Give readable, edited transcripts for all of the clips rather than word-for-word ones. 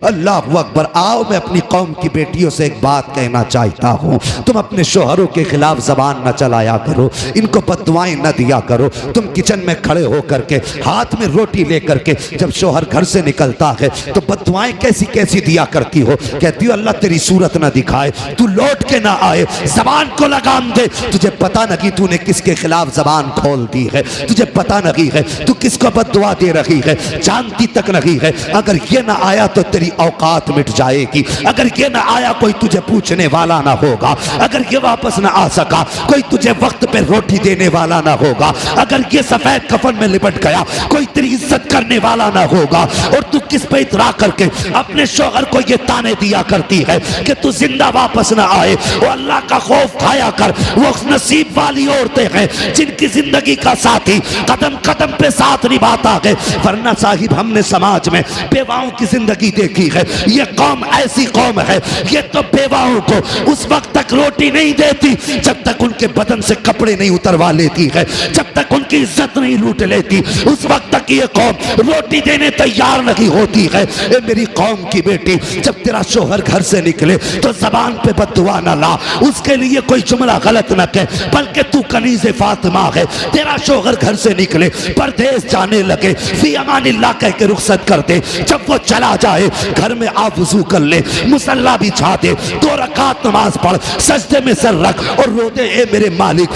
अल्लाह अकबर। आओ मैं अपनी कौम की बेटियों से एक बात कहना चाहता हूँ, तुम अपने शोहरों के खिलाफ जबान न चलाया करो, इनको बददुआएं न दिया करो। तुम किचन में खड़े होकर के हाथ में रोटी लेकर के जब शोहर घर से निकलता है तो बददुआएं कैसी कैसी दिया करती हो। कहती हो अल्लाह तेरी सूरत न दिखाए, तू लौट के ना आए, जबान को लगाम दे। तुझे पता नहीं तूने किसके खिलाफ जबान खोल दी है, तुझे पता नहीं है तू किसको बददुआ दे रही है, जानती तक नहीं है। अगर ये ना आया तो तेरी औकात मिट जाएगी। अगर ये ना आया कोई तुझे पूछने वाला ना होगा। अगर ये वापस ना आ सका कोई तुझे वक्त पे रोटी देने वाला ना होगा। अगर ये सफेद कफन में लिपट गया कोई तेरी इज्जत करने वाला ना होगा। और तू किस पे इतरा करके अपने शौहर को ये ताने दिया करती है कि तू जिंदा वापस ना आए। वो अल्लाह का खौफ खाया कर। वो नसीब वाली औरतें हैं जिनकी जिंदगी का साथी कदम कदम पे साथ निभाता है। वरना साहिब हमने समाज में बेवाओं की जिंदगी देखी है। ये कौम ऐसी कौम है, ये तो बेवाओं को उस वक्त तक रोटी नहीं देती जब तक उनके बदन से कपड़े नहीं उतरवा लेती है, जब तक उनकी इज्जत नहीं लूट लेती उस वक्त तक ये कौम रोटी देने तैयार नहीं होती है। ए मेरी कौम की बेटी, जब तेरा शोहर घर से निकले तो जबान पे बद्दुआ ना ला, उसके लिए कोई जुमला गलत न कह, बल्कि तू कनीज़े फातिमा है। तेरा शोहर घर से निकले परदेश जाने लगे फी अमानिल्लाह कह के रुखसत कर दे। जब वो चला जाए घर में आप वुजू कर ले, मुसल्ला बिछा दे, 2 रकात नमाज पढ़, सजदे में सर रख और रो दे ए मेरे मालिक,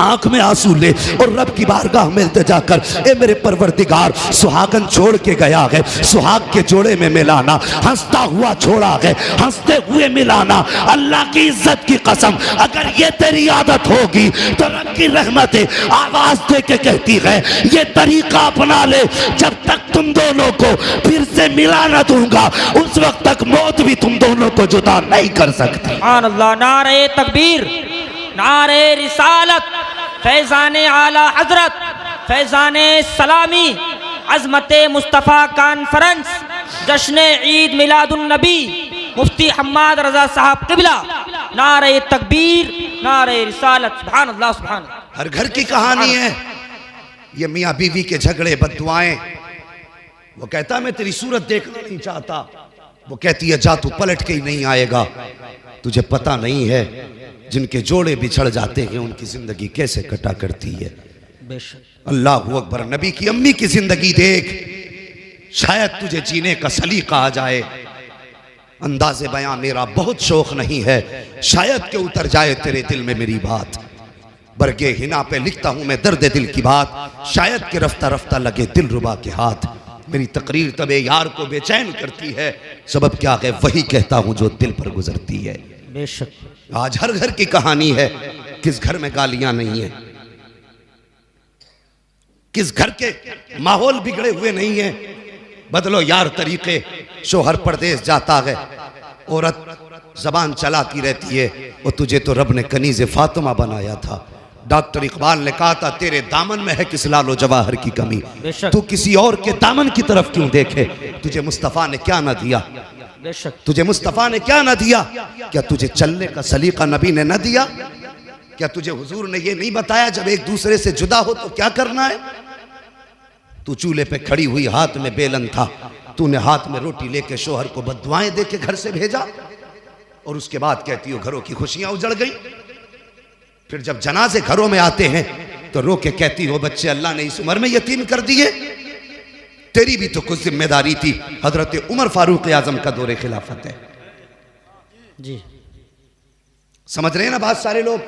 आंख में आंसू ले और रब की बारगाह में इल्तिजा कर, ए मेरे परवरदिगार सुहागन छोड़ के गया है, सुहाग के जोड़े में मिलाना, हंसता हुआ छोड़ा है, हंसते हुए मिलाना। अल्लाह की इज्जत की कसम अगर ये तेरी आदत होगी तो रब की रहमत आवाज दे के कहती है ये तरीका अपना ले, जब तक तुम दोनों को फिर से मिला ना दूंगा उस वक्त तक मौत भी तुम दोनों को जुदा नहीं कर सकती। सुभान अल्लाह। नारे तकबीर, नारे रिसालत, फैजाने आला हजरत, फैजाने सलामी, अजमते मुस्तफ़ा कॉन्फ्रेंस, जश्न ईद मिलादुन नबी, मुफ्ती हम्माद रजा साहब किबला। नारे तकबीर, नारे रिसालत। सुभान अल्लाह, सुभान अल्लाह। हर घर की कहानी है ये मियाँ बीवी के झगड़े बद्दुआएं। वो कहता मैं तेरी सूरत देखना नहीं चाहता, वो कहती है जा तू पलट के ही नहीं आएगा। तुझे पता नहीं है जिनके जोड़े बिछड़ जाते हैं उनकी जिंदगी कैसे कटा करती है। बेशक। अल्लाहु अकबर। नबी की अम्मी की जिंदगी देख, शायद तुझे जीने का सलीका आ जाए। अंदाज़े बयां मेरा बहुत शौक नहीं है, शायद के उतर जाए तेरे दिल में मेरी बात। बरगे हिना पे लिखता हूं मैं दर्द दिल की बात, शायद के रफ्ता रफ्ता लगे दिल रुबा के हाथ। मेरी तकरीर तबे यार को बेचैन करती है, सबब क्या है वही कहता हूं जो दिल पर गुजरती है। बेशक। आज हर घर की कहानी है, किस घर में गालियां नहीं है, किस घर के माहौल बिगड़े हुए नहीं है। बदलो यार तरीके। शोहर परदेश जाता है, औरत जबान चलाती रहती है, और तुझे तो रब ने कनीज़े फातिमा बनाया था। डॉक्टर इकबाल ने कहा था तेरे दामन में है किस लालो जवाहर की कमी, तू किसी और के दामन की तरफ क्यों देखे। तुझे मुस्तफ़ा ने क्या ना दिया, तुझे मुस्तफ़ा ने क्या ना दिया। क्या तुझे चलने का सलीका नबी ने न दिया? क्या तुझे हुजूर ने ये नहीं बताया जब एक दूसरे से जुदा हो तो क्या करना है? तू चूल्हे पे खड़ी हुई हाथ में बेलन था, तूने हाथ में रोटी लेके शोहर को बद्दुआएं दे के घर से भेजा, और उसके बाद कहती हो घरों की खुशियां उजड़ गई। फिर जब जनाजे घरों में आते हैं तो रो के कहती हो बच्चे अल्लाह ने इस उम्र में यतीम कर दिए। तेरी भी तो कुछ जिम्मेदारी थी। हजरत उमर फारूक आजम का दौरे खिलाफत है जी, समझ रहे हैं ना बात सारे लोग।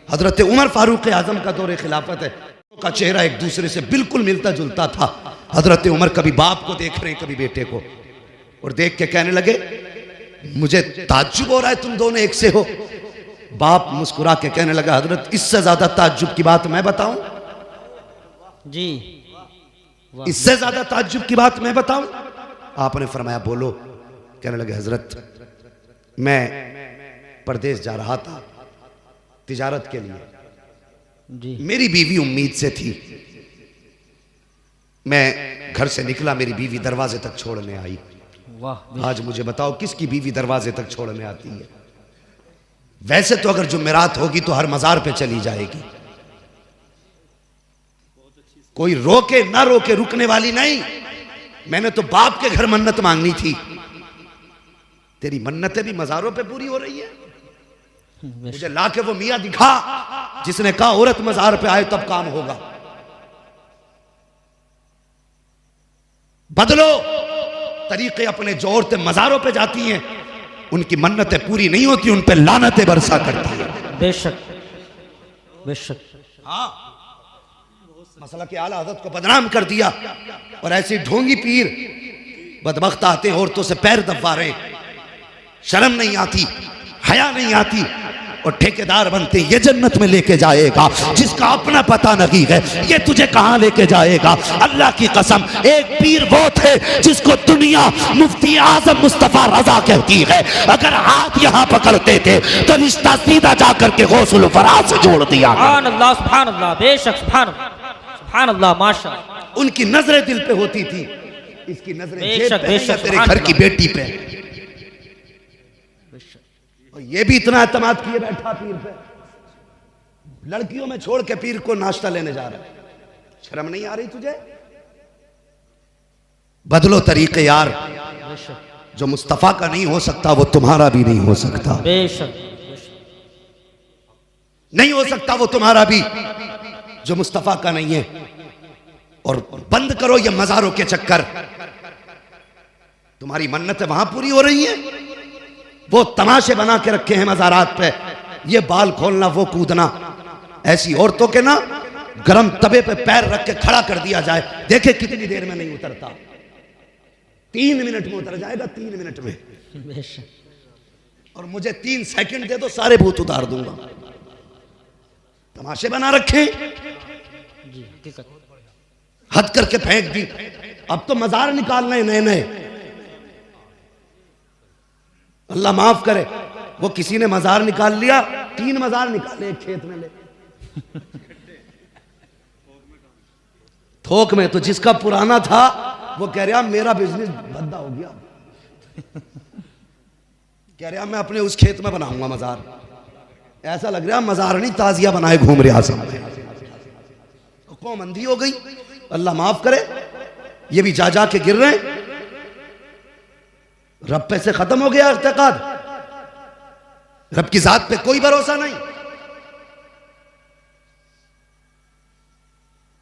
हजरत उमर फारूक आजम का दौरे खिलाफत है, का चेहरा एक दूसरे से बिल्कुल मिलता जुलता था। हजरत उमर कभी बाप को देख रहे हैं कभी बेटे को, और देख के कहने लगे मुझे ताज्जुब हो रहा है तुम दोनों एक से हो। बाप मुस्कुरा के कहने लगा हजरत इससे ज्यादा ताज्जुब की बात मैं बताऊं जी, इससे ज्यादा ताज्जुब की बात मैं बताऊं। आपने फरमाया बोलो। कहने लगे हजरत मैं परदेश जा रहा था तिजारत के लिए जी, मेरी बीवी उम्मीद से थी, मैं घर से निकला मेरी बीवी दरवाजे तक छोड़ने आई। वाह। आज मुझे बताओ किसकी बीवी दरवाजे तक छोड़ने आती है? वैसे तो अगर जुमेरात होगी तो हर मजार पे चली जाएगी, कोई रोके ना रोके रुकने वाली नहीं। मैंने तो बाप के घर मन्नत मांगनी थी, तेरी मन्नतें भी मजारों पे पूरी हो रही है। मुझे ला के वो मियां दिखा जिसने कहा औरत मजार पे आए तब काम होगा। बदलो तरीके अपने, जो औरतें मजारों पे जाती हैं उनकी मन्नतें पूरी नहीं होती, उन पे लानतें बरसा करती है। बेशक बेशक। हाँ, मसला के आला हज़रत को बदनाम कर दिया और ऐसे ढोंगी पीर बदबख्त आते हैं औरतों से पैर दबा रहे, शर्म नहीं आती, हया नहीं आती और ठेकेदार बनते। ये जन्नत में लेके जाएगा जिसका अपना पता नहीं है, ये तुझे कहां लेके जाएगा। अल्लाह की कसम, एक पीर वो थे जिसको दुनिया मुफ्ती आजम मुस्तफा रजा कहती है। अगर हाथ यहां पकड़ते थे तो रिश्ता सीधा जाकर के गौसुल फराज से जोड़ दिया। सुभान अल्लाह, सुभान अल्लाह, बेशक, सुभान अल्लाह, सुभान अल्लाह, माशाअल्लाह। उनकी नजरें दिल पे होती थी, इसकी नजरें जेब बेशक पे है या बेशक। तेरे घर की बेटी पे। और ये भी इतना एतमाद किए बैठा पीर पे, लड़कियों में छोड़ के पीर को नाश्ता लेने जा रहा है। शर्म नहीं आ रही तुझे? बदलो तरीके यार, जो मुस्तफा का नहीं हो सकता वो तुम्हारा भी नहीं हो सकता। बेशक नहीं हो सकता वो तुम्हारा भी जो मुस्तफा का नहीं है। और बंद करो ये मजारों के चक्कर। तुम्हारी मन्नतें वहां पूरी हो रही हैं, वो तमाशे बना के रखे हैं मजारात पे, ये बाल खोलना वो कूदना। ऐसी औरतों के ना गरम तवे पे पैर रख के खड़ा कर दिया जाए, देखे कितनी देर में नहीं उतरता। 3 मिनट में उतर जाएगा, 3 मिनट में। और मुझे 3 सेकंड दे दो, सारे भूत उतार दूंगा। तमाशे बना रखे, हद करके फेंक दी। अब तो मजार निकालने नए नए। अल्लाह माफ करे, वो किसी ने मजार निकाल लिया, 3 मजार निकाले एक खेत में ले। थोक में तो जिसका पुराना था वो कह रहा मेरा बिजनेस बंदा हो गया। कह रहा मैं अपने उस खेत में बनाऊंगा मजार। ऐसा लग रहा मजार नहीं ताजिया बनाए घूम रहा सब। कौम अंधी हो गई, अल्लाह माफ करे। ये भी जा जा के गिर रहे हैं। रब पे से खत्म हो गया इत्तेकाद, रब की जात पे कोई भरोसा नहीं।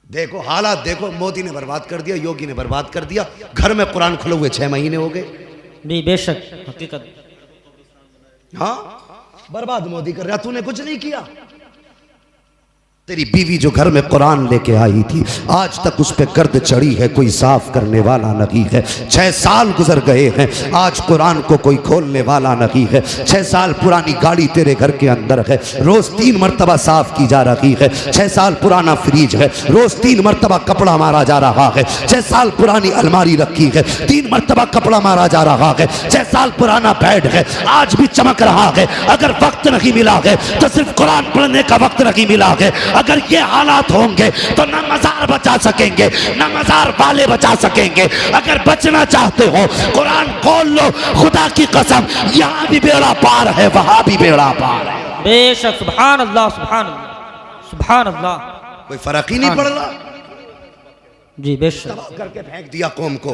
देखो हालात, देखो मोदी ने बर्बाद कर दिया, योगी ने बर्बाद कर दिया। घर में कुरान खुले हुए 6 महीने हो गए। बेशक हकीकत। हाँ, बर्बाद मोदी कर रहा, तूने कुछ नहीं किया। तेरी बीवी जो घर में कुरान लेके आई थी, आज तक उस पे गर्द चढ़ी है, कोई साफ करने वाला नहीं है। 6 साल गुजर गए हैं, आज कुरान को कोई खोलने वाला नहीं है। 6 साल पुरानी गाड़ी तेरे घर के अंदर है, रोज 3 मरतबा साफ की जा रही है। 6 साल पुराना फ्रिज है, रोज 3 मरतबा कपड़ा मारा जा रहा है। 6 साल पुरानी अलमारी रखी है, 3 मरतबा कपड़ा मारा जा रहा है। 6 साल पुराना बेड है, आज भी चमक रहा है। अगर वक्त नहीं मिला है तो सिर्फ कुरान पढ़ने का वक्त नहीं मिला है। अगर ये हालात होंगे तो न मजार बचा सकेंगे, न मजार वाले बचा सकेंगे। अगर बचना चाहते हो कुरान खोल लो, खुदा की कसम यहाँ भी बेड़ा पार है, वहां भी बेड़ा पार है। बेशक, सुभान अल्लाह, सुभान अल्लाह, सुभान अल्लाह। कोई फर्क ही नहीं पड़ रहा जी। बेशक तबाह करके फेंक दिया कौम को।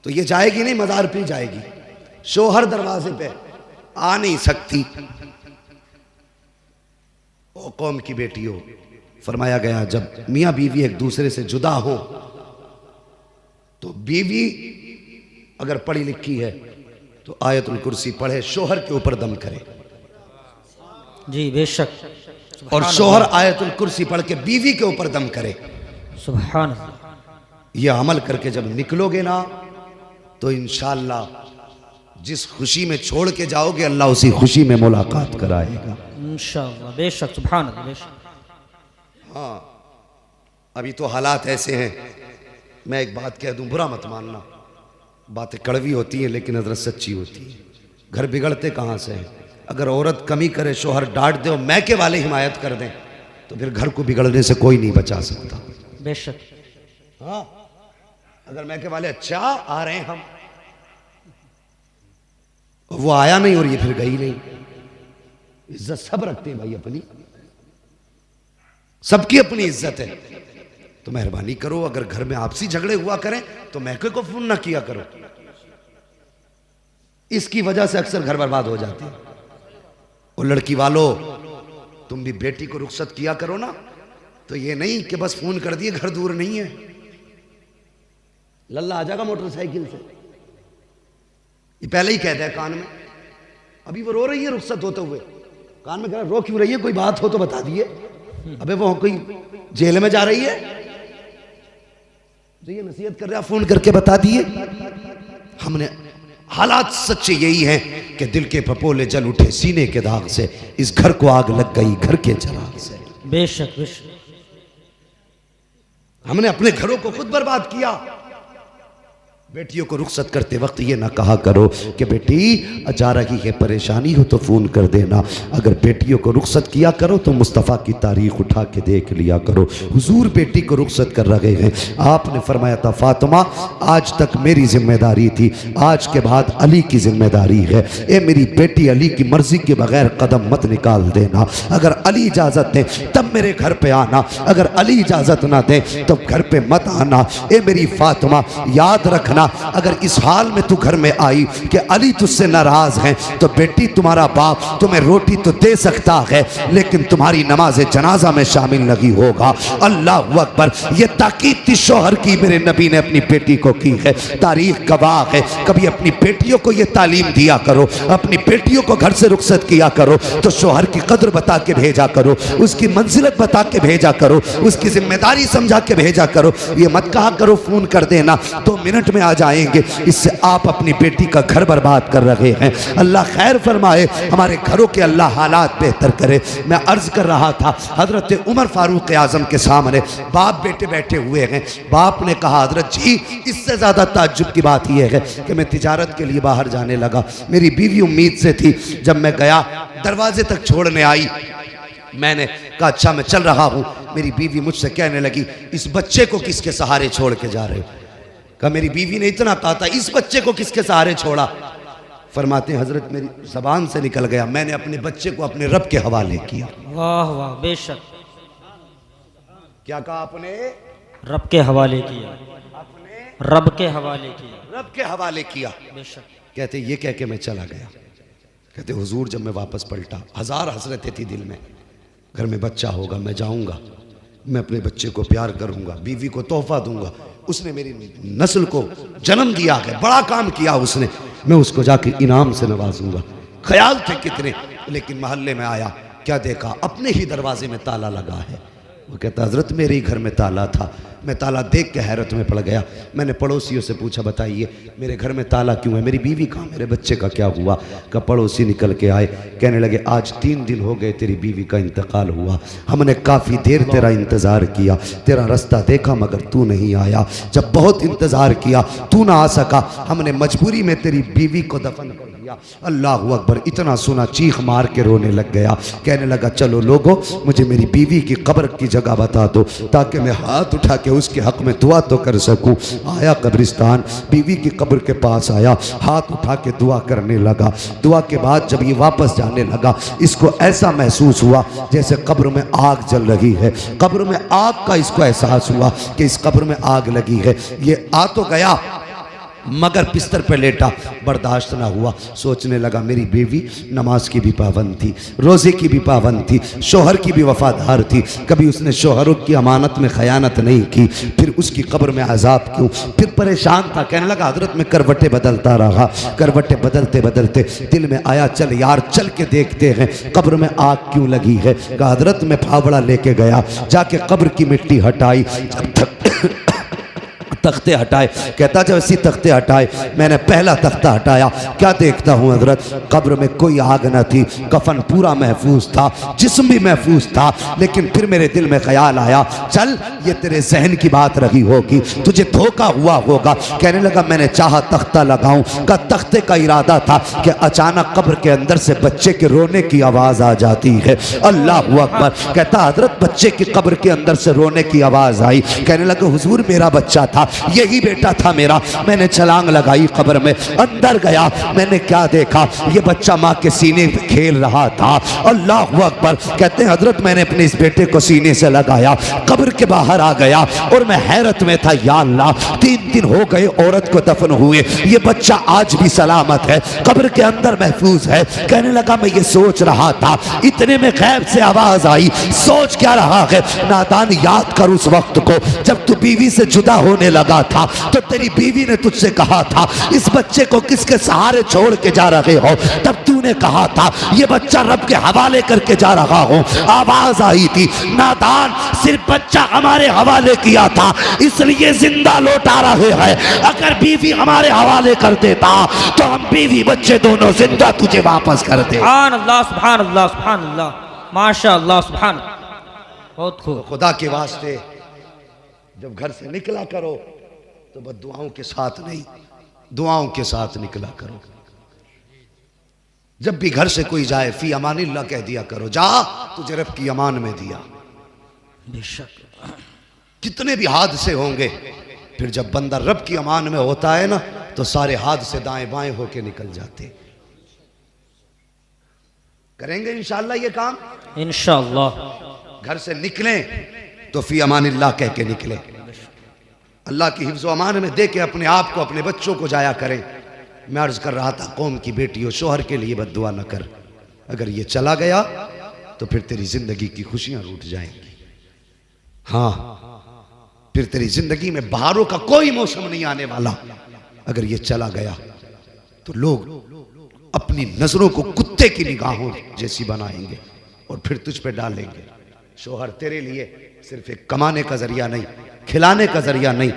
तो ये जाएगी नहीं, मजार पे जाएगी। शोहर दरवाजे पे आ नहीं सकती। ओ कौम की बेटियों, फरमाया गया जब मियाँ बीवी एक दूसरे से जुदा हो तो बीवी अगर पढ़ी लिखी है तो आयतुल कुर्सी पढ़े, शोहर के ऊपर दम करे। जी बेशक। और शोहर आयतुल कुर्सी पढ़ के बीवी के ऊपर दम करे। सुभान अल्लाह। ये अमल करके जब निकलोगे ना तो इंशाअल्लाह जिस खुशी में छोड़ के जाओगे अल्लाह उसी खुशी में मुलाकात कराएगा इंशाअल्लाह। बेशक, सुभान अल्लाह, बेशक। हाँ, अभी तो हालात ऐसे हैं। मैं एक बात कह दूं, बुरा मत मानना, बातें कड़वी होती हैं लेकिन हजरत सच्ची होती है। घर बिगड़ते कहाँ से हैं? अगर औरत कमी करे, शोहर डांट दे और मैके वाले हिमायत कर दें तो फिर घर को बिगड़ने से कोई नहीं बचा सकता। बेशक। हाँ, अगर मैके वाले अच्छा आ रहे हैं हम, वो आया नहीं और ये फिर गई नहीं। इज्जत सब रखते हैं भाई अपनी, सबकी अपनी इज्जत है। तो मेहरबानी करो, अगर घर में आपसी झगड़े हुआ करें तो मैके को फोन ना किया करो। इसकी वजह से अक्सर घर बर्बाद हो जाती है। और लड़की वालों, तुम भी बेटी को रुखसत किया करो ना, तो ये नहीं कि बस फोन कर दिए घर दूर नहीं है, लल्ला आ जाएगा मोटरसाइकिल से। ये पहले ही कहता है कान में, अभी वो रो रही है रुखसत होते हुए, कान में कह रहा रो क्यों रही है, कोई बात हो तो बता दिए। अबे वो कोई जेल में जा रही है तो ये नसीहत कर रहा, फोन करके बता दिए। हमने हालात सच्चे यही हैं कि दिल के फपोले जल उठे सीने के दाग से, इस घर को आग लग गई घर के चिराग से। बेशक बेशक हमने अपने घरों को खुद बर्बाद किया। बेटियों को रुखसत करते वक्त ये ना कहा करो कि बेटी जा रही है परेशानी हो तो फ़ोन कर देना। अगर बेटियों को रुखसत किया करो तो मुस्तफ़ा की तारीख उठा के देख लिया करो। हुजूर बेटी को रुखसत कर रहे हैं, आपने फरमाया था फातिमा आज तक मेरी जिम्मेदारी थी, आज के बाद अली की जिम्मेदारी है। ए मेरी बेटी अली की मर्जी के बगैर कदम मत निकाल देना। अगर अली इजाज़त दें तब मेरे घर पे आना, अगर अली इजाज़त ना दें तो घर पे मत आना। ए मेरी फातिमा याद रखना, अगर इस हाल में तू घर में आई कि अली तुझसे नाराज हैं तो बेटी तुम्हारा बाप तुम्हें रोटी तो दे सकता है लेकिन तुम्हारी नमाज जनाजा में शामिल नहीं होगा। अल्लाह अकबर। ये ताकीद थी शौहर की मेरे नबी ने अपनी बेटी को की है, तारीख गवाह है। कभी अपनी बेटियों को ये तालीम दिया करो, अपनी बेटियों को घर से रुखसत किया करो तो शौहर की कदर बता के भेजा करो, उसकी मंजिलत बता के भेजा करो, उसकी जिम्मेदारी समझा के भेजा करो। ये मत कहा करो फोन कर देना 2 मिनट में आ जाएंगे, इससे आप अपनी बेटी का घर बर्बाद कर रहे हैं। अल्लाह खैर फरमाए, हमारे घरों के अल्लाह हालात बेहतर करे। मैं अर्ज कर रहा था हजरत उमर फारूक आजम के सामने बाप बेटे बैठे हुए हैं। बाप ने कहा हजरत जी इससे ज़्यादा ताज्जुब की बात यह है कि मैं तिजारत के लिए बाहर जाने लगा, मेरी बीवी उम्मीद से थी, जब मैं गया दरवाजे तक छोड़ने आई, मैंने कहा अच्छा मैं चल रहा हूँ। मेरी बीवी मुझसे कहने लगी इस बच्चे को किसके सहारे छोड़ के जा रहे हो? कहा मेरी बीवी ने इतना कहा था इस बच्चे को किसके सहारे छोड़ा? फरमाते हजरत मेरी जबान से निकल गया, मैंने अपने बच्चे को अपने रब के हवाले किया। वाह वाह बेशक। क्या कहा आपने? रब के हवाले किया, अपने रब के हवाले किया, रब के हवाले किया। बेशक। कहते ये कह के मैं चला गया। कहते हुजूर जब मैं वापस पलटा 1000 हसरतें थी दिल में, घर में बच्चा होगा, मैं जाऊंगा, मैं अपने बच्चे को प्यार करूंगा, बीवी को तोहफा दूंगा, उसने मेरी नस्ल को जन्म दिया है, बड़ा काम किया उसने, मैं उसको जाके इनाम से नवाजूंगा। ख्याल थे कितने, लेकिन मोहल्ले में आया, क्या देखा अपने ही दरवाजे में ताला लगा है। वो कहता हजरत मेरे ही घर में ताला था, मैं ताला देख के हैरत में पड़ गया। मैंने पड़ोसियों से पूछा बताइए मेरे घर में ताला क्यों है, मेरी बीवी कहाँ, मेरे बच्चे का क्या हुआ? का पड़ोसी निकल के आए, कहने लगे आज 3 दिन हो गए तेरी बीवी का इंतकाल हुआ, हमने काफ़ी देर तेरा इंतज़ार किया, तेरा रास्ता देखा मगर तू नहीं आया, जब बहुत इंतज़ार किया तू ना आ सका, हमने मजबूरी में तेरी बीवी को दफन कर दिया। अल्लाह अकबर। इतना सुना चीख मार के रोने लग गया, कहने लगा चलो लोगों मुझे मेरी बीवी की कब्र की जगह बता दो ताकि मैं हाथ उठा के उसके हक में दुआ तो कर सकूं। आया कब्रिस्तान, बीवी की कब्र के पास आया, हाथ उठा के दुआ करने लगा। दुआ के बाद जब ये वापस जाने लगा, इसको ऐसा महसूस हुआ जैसे कब्र में आग जल रही है, कब्र में आग का इसको एहसास हुआ कि इस कब्र में आग लगी है। ये आ तो गया मगर बिस्तर पे लेटा, बर्दाश्त ना हुआ, सोचने लगा मेरी बीवी नमाज की भी पाबंद थी, रोज़े की भी पाबंद थी, शोहर की भी वफादार थी, कभी उसने शोहरों की अमानत में खयानत नहीं की, फिर उसकी कब्र में अजाब क्यों? फिर परेशान था, कहने लगा हजरत मैं करवटें बदलता रहा, करवटें बदलते बदलते दिल में आया चल यार चल के देखते हैं कब्र में आग क्यों लगी है। कहा हजरत मैं फावड़ा लेके गया, जाके कब्र की मिट्टी हटाई, जब तक तख्ते हटाए, कहता जब ऐसी तख्ते हटाए मैंने पहला तख्ता हटाया, क्या देखता हूँ हजरत कब्र में कोई आग न थी, कफन पूरा महफूज था, जिस्म भी महफूज था। लेकिन फिर मेरे दिल में ख्याल आया चल ये तेरे जहन की बात रही होगी, तुझे धोखा हुआ होगा। कहने लगा मैंने चाहा तख्ता लगाऊं, का तख्ते का इरादा था कि अचानक कब्र के अंदर से बच्चे के रोने की आवाज़ आ जाती है। अल्लाह अकबर। कहता हजरत बच्चे की कब्र के अंदर से रोने की आवाज़ आई, कहने लगा हुजूर मेरा बच्चा था, यही बेटा था मेरा। मैंने छलांग लगाई, कब्र में अंदर गया, मैंने क्या देखा, ये बच्चा माँ के सीने पे खेल रहा था। अल्लाह अकबर। कहते हैं हजरत मैंने अपने इस बेटे को सीने से लगाया, कब्र के बाहर आ गया और मैं हैरत में था, या अल्लाह 3 दिन हो गए औरत को दफन हुए, ये बच्चा आज भी सलामत है, कब्र के अंदर महफूज है। कहने लगा मैं ये सोच रहा था, इतने में गैब से आवाज आई, सोच क्या रहा है नादान, याद कर उस वक्त को जब तू बीवी से जुदा होने लगा था तो तेरी बीवी ने तुझसे कहा था इस बच्चे को किसके सहारे छोड़ के जा रहे हो, तब तूने कहा था ये बच्चा रब के हवाले करके जा रहा हूं। आवाज आई थी, नादान सिर्फ बच्चा हमारे हवाले किया था इसलिए जिंदा लौटा रहे हैं, अगर बीवी हमारे हवाले कर देता तो हम बीवी बच्चे दोनों जिंदा तुझे वापस कर दे। सुभान अल्लाह, सुभान अल्लाह, सुभान अल्लाह, माशाअल्लाह, सुभान। बहुत खूब। खुदा के वास्ते जब घर से निकला करो तो बस दुआओं के साथ नहीं, दुआओं के साथ निकला करो। जब भी घर से कोई जाए फी अमानिल्लाह कह दिया करो, जा तुझे रब की अमान में दिया। बेशक कितने भी हादसे होंगे, फिर जब बंदा रब की अमान में होता है ना तो सारे हादसे दाएं बाएं होके निकल जाते। करेंगे इंशाअल्लाह ये काम, इंशाअल्लाह। घर से निकलें तो फी अमानिल्लाह कह के निकले, अल्लाह की हिफ्ज़ व अमान में दे के अपने आप को अपने बच्चों को जाया करें। मैं अर्ज कर रहा था कौम की बेटियों, शोहर के लिए बद्दुआ न कर, अगर ये चला गया तो फिर तेरी जिंदगी की खुशियां रूठ जाएंगी। हाँ, फिर तेरी जिंदगी में बहारों का कोई मौसम नहीं आने वाला। अगर ये चला गया तो लोग अपनी नजरों को कुत्ते की निगाहों जैसी बनाएंगे और फिर तुझ पे डालेंगे। शोहर तेरे लिए सिर्फ एक कमाने का जरिया नहीं, खिलाने का जरिया नहीं,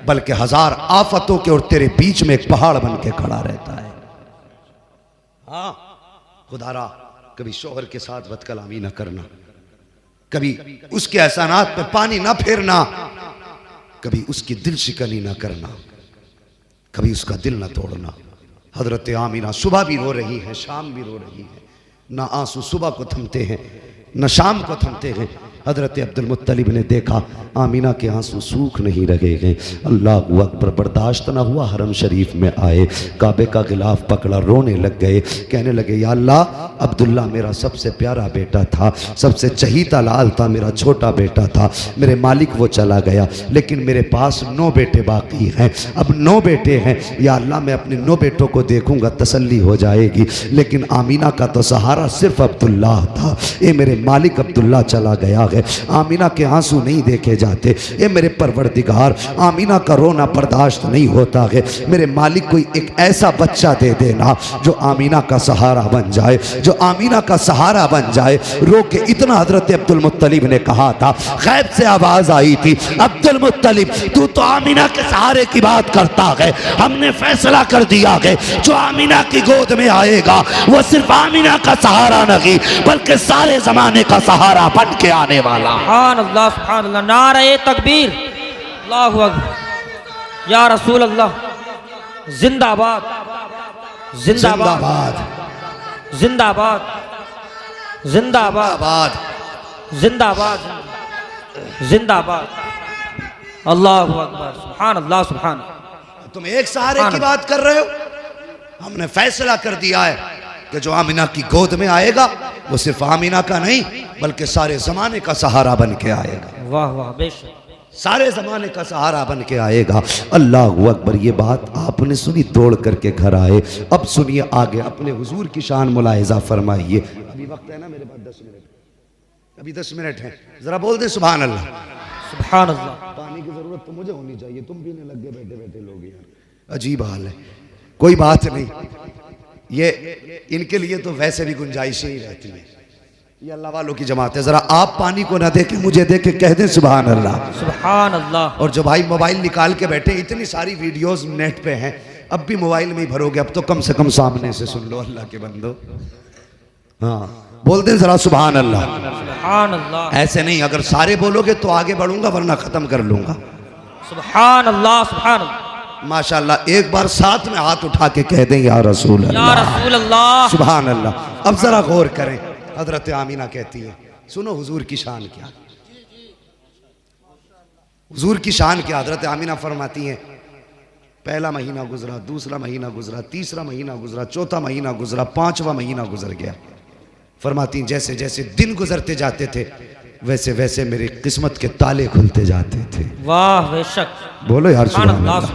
बल्कि 1000 आफतों के और तेरे बीच में एक पहाड़ बन के खड़ा रहता है। हाँ, खुदारा कभी शोहर के साथ बदकलामी ना करना, कभी उसके एहसानात पे पानी ना फेरना, कभी उसकी दिल शिकनी ना करना, कभी उसका दिल ना तोड़ना। हजरत आमीना सुबह भी रो रही है, शाम भी रो रही है, ना आंसू सुबह को थमते हैं न शाम को थमते हैं। हजरत अब्दुल मुत्तलिब ने देखा आमीना के आंसू सूख नहीं रहे हैं। अल्लाह अकबर, बर्दाश्त ना हुआ, हरम शरीफ में आए, काबे का गिलाफ पकड़ा, रोने लग गए, कहने लगे या अल्लाह, अब्दुल्ला मेरा सबसे प्यारा बेटा था, सबसे चहीता लाल था, मेरा छोटा बेटा था, मेरे मालिक वो चला गया, लेकिन मेरे पास 9 बेटे बाकी हैं, अब 9 बेटे हैं, या अल्लाह मैं अपने 9 बेटों को देखूंगा तसल्ली हो जाएगी, लेकिन आमीना का तो सहारा सिर्फ अब्दुल्ला था। ये मेरे मालिक अब्दुल्ला चला गया है, आमीना के आंसू नहीं देखे जाते। ये मेरे परवरदिगार, आमीना का रोना बर्दाश्त नहीं होता है, मेरे मालिक कोई एक ऐसा बच्चा दे देना जो आमीना का सहारा बन जाए, जो आमीना का सहारा बन जाए। रो के इतना हजरत अब्दुल मुत्तलिब ने कहा था, गैब से आवाज आई थी, अब्दुल मुत्तलिब तू तो आमीना के सहारे की बात करता है, हमने फैसला कर दिया है जो आमीना की गोद में आएगा वो सिर्फ आमीना का सहारा नहीं बल्कि सारे जमाने का सहारा बन के आने वाला। सुभान अल्लाह, सुभान अल्लाह, नारे तकबीर, अल्लाहु अकबर, या रसूल अल्लाह, जिंदाबाद, जिंदाबाद, जिंदाबाद, जिंदाबाद, जिंदाबाद, जिंदाबाद, अल्लाहु अकबर, सुभान अल्लाह, सुभान। तुम एक सहारे की बात कर रहे हो, हमने फैसला कर दिया है कि जो आमीना की गोद में आएगा वो सिर्फ आमीना का नहीं बल्कि सारे जमाने का सहारा बन के आएगा। वाह वाह, बेशक, सारे जमाने का सहारा बन के आएगा। अल्लाह अकबर। ये बात आपने सुनी, दौड़ करके घर आए। अब सुनिए आगे, अपने हुजूर की शान मुलाहिजा फरमाइए। अभी वक्त है ना मेरे पास 10 मिनट, अभी 10 मिनट है, जरा बोल दे सुभान अल्लाह, सुभान अल्लाह। पानी की जरूरत तो मुझे होनी चाहिए, तुम पीने लग गए बैठे बैठे लोग यार, अजीब हाल है। कोई बात नहीं, ये इनके लिए तो वैसे भी गुंजाइश ही रहती है, ये अल्लाह वालों की जमात है। जरा आप पानी को ना देके मुझे देके कह दें सुभान अल्लाह, सुभान अल्लाह। और जो भाई मोबाइल निकाल के बैठे, इतनी सारी वीडियोस नेट पे हैं, अब भी मोबाइल में ही भरोगे, अब तो कम से कम सामने से सुन लो अल्लाह के बंदो। हाँ, बोल दें जरा सुभान अल्लाह, सुभान अल्लाह। ऐसे नहीं, अगर सारे बोलोगे तो आगे बढ़ूंगा वरना खत्म कर लूंगा। सुभान अल्लाह, सुभान अल्लाह, माशाअल्लाह। एक बार साथ में हाथ उठा के कह दें या रसूल या अल्लाह, रसूल अल्लाह, सुभान अल्लाह। अब जरा गौर करें, हजरत आमीना कहती है, सुनो हुजूर की शान क्या। हुजूर की शान की हज़रत आमिना फरमाती हैं, पहला महीना गुजरा, दूसरा महीना गुजरा, तीसरा महीना गुजरा, चौथा महीना गुजरा, पांचवा महीना गुजर गया। फरमाती जैसे जैसे दिन गुजरते जाते थे वैसे वैसे मेरी किस्मत के ताले खुलते जाते थे। वाह बेशक। बोलो यार सुभान अल्लाह।